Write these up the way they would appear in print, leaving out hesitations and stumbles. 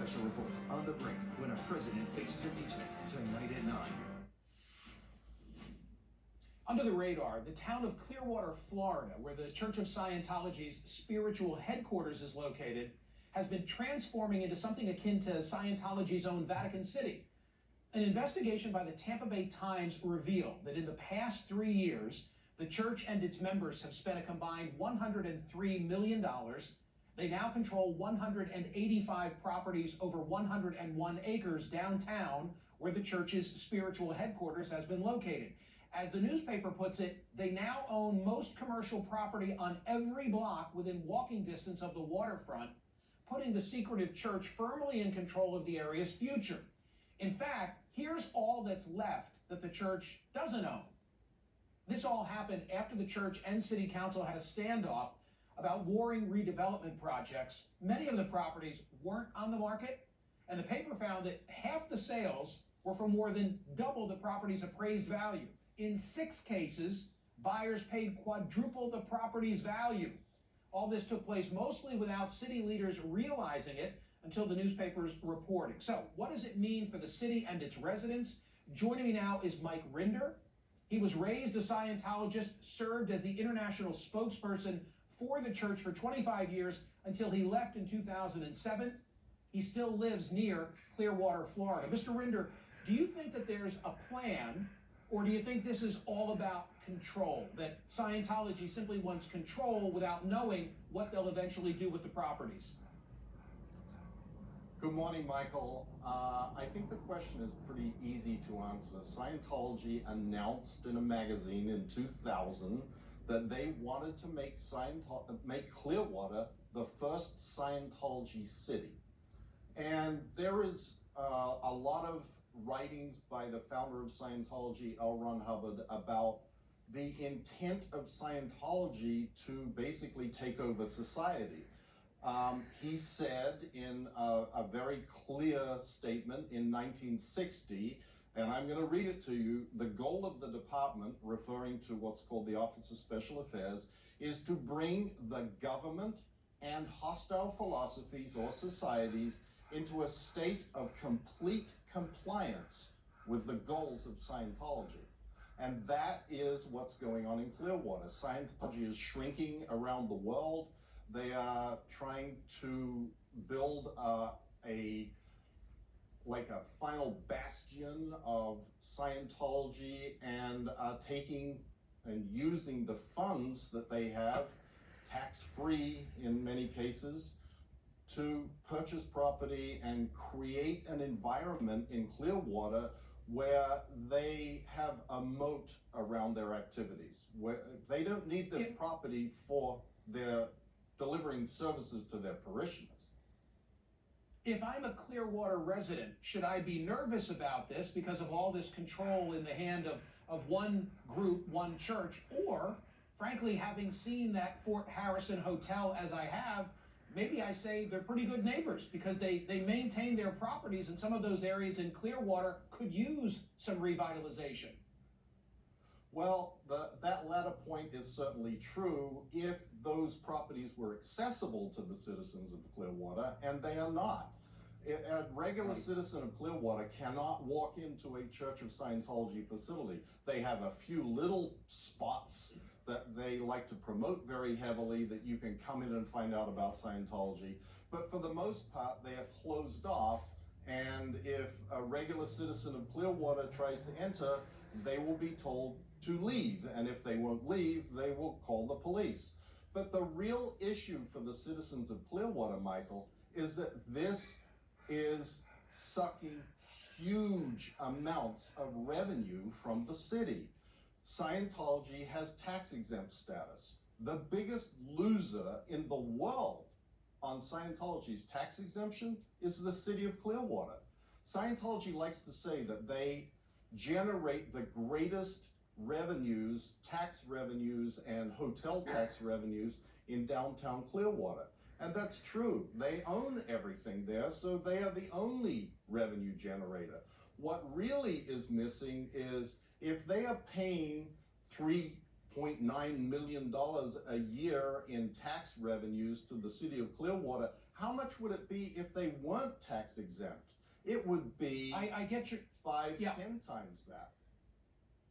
Special Report on the brink when a president faces impeachment tonight at 9. Under the radar, the town of Clearwater, Florida, where the Church of Scientology's spiritual headquarters is located, has been transforming into something akin to Scientology's own Vatican City. An investigation by the Tampa Bay Times revealed that in the past 3 years, the church and its members have spent a combined $103 million. They now control 185 properties over 101 acres downtown, where the church's spiritual headquarters has been located. As the newspaper puts it, they now own most commercial property on every block within walking distance of the waterfront, putting the secretive church firmly in control of the area's future. In fact, here's all that's left that the church doesn't own. This all happened after the church and city council had a standoff about warring redevelopment projects. Many of the properties weren't on the market, and the paper found that half the sales were for more than double the property's appraised value. In 6 cases, buyers paid quadruple the property's value. All this took place mostly without city leaders realizing it until the newspaper's reporting. So what does it mean for the city and its residents? Joining me now is Mike Rinder. He was raised a Scientologist, served as the international spokesperson for the church for 25 years until he left in 2007. He still lives near Clearwater, Florida. Mr. Rinder, do you think that there's a plan, or do you think this is all about control, that Scientology simply wants control without knowing what they'll eventually do with the properties? Good morning, Michael. I think the question is pretty easy to answer. Scientology announced in a magazine in 2000 that they wanted to make Clearwater the first Scientology city. And there is a lot of writings by the founder of Scientology, L. Ron Hubbard, about the intent of Scientology to basically take over society. He said in a very clear statement in 1960, and I'm going to read it to you, the goal of the department, referring to what's called the Office of Special Affairs, is to bring the government and hostile philosophies or societies into a state of complete compliance with the goals of Scientology. And that is what's going on in Clearwater. Scientology is shrinking around the world. They are trying to build a final bastion of Scientology, and taking and using the funds that they have, tax-free in many cases, to purchase property and create an environment in Clearwater where they have a moat around their activities, where they don't need this property for their delivering services to their parishioners. If I'm a Clearwater resident, should I be nervous about this because of all this control in the hand of one group, one church, or frankly, having seen that Fort Harrison Hotel as I have, maybe I say they're pretty good neighbors because they maintain their properties, and some of those areas in Clearwater could use some revitalization? Well, that latter point is certainly true if those properties were accessible to the citizens of Clearwater, and they are not. A regular citizen of Clearwater cannot walk into a Church of Scientology facility. They have a few little spots that they like to promote very heavily that you can come in and find out about Scientology. But for the most part, they are closed off, and if a regular citizen of Clearwater tries to enter, they will be told to leave, and if they won't leave, they will call the police. But the real issue for the citizens of Clearwater, Michael, is that this is sucking huge amounts of revenue from the city. Scientology has tax-exempt status. The biggest loser in the world on Scientology's tax exemption is the city of Clearwater. Scientology likes to say that they generate the greatest revenues, tax revenues, and hotel tax revenues in downtown Clearwater. And that's true. They own everything there, so they are the only revenue generator. What really is missing is if they are paying $3 $0.9 million a year in tax revenues to the city of Clearwater. How much would it be if they weren't tax exempt? It would be I get your 5, Yeah. 10 times that.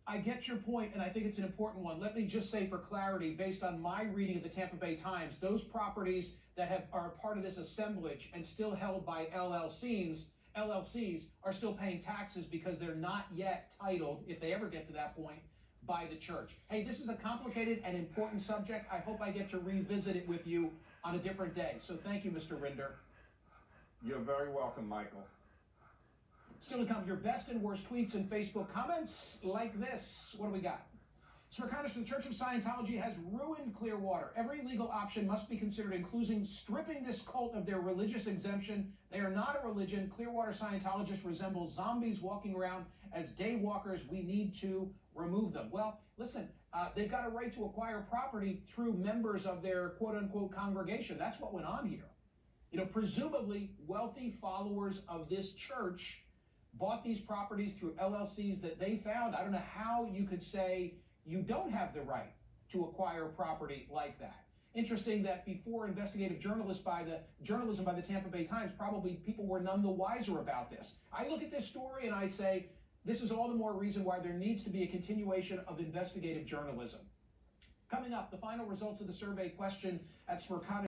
I get your point, and I think it's an important one. Let me just say for clarity, based on my reading of the Tampa Bay Times, those properties that are part of this assemblage and still held by LLCs are still paying taxes because they're not yet titled, if they ever get to that point, by the church. Hey, this is a complicated and important subject. I hope I get to revisit it with you on a different day. So thank you, Mr. Rinder. You're very welcome, Michael. Still to come, your best and worst tweets and Facebook comments like this. What do we got? Smerconish, the Church of Scientology has ruined Clearwater. Every legal option must be considered, including stripping this cult of their religious exemption. They are not a religion. Clearwater Scientologists resemble zombies walking around as day walkers. We need to remove them. Well, listen, they've got a right to acquire property through members of their quote-unquote congregation. That's what went on here. You know, presumably wealthy followers of this church bought these properties through LLCs that they found. I don't know how you could say you don't have the right to acquire property like that. Interesting that before investigative journalism by the Tampa Bay Times, probably people were none the wiser about this. I look at this story and I say, this is all the more reason why there needs to be a continuation of investigative journalism. Coming up, the final results of the survey question at Smerconish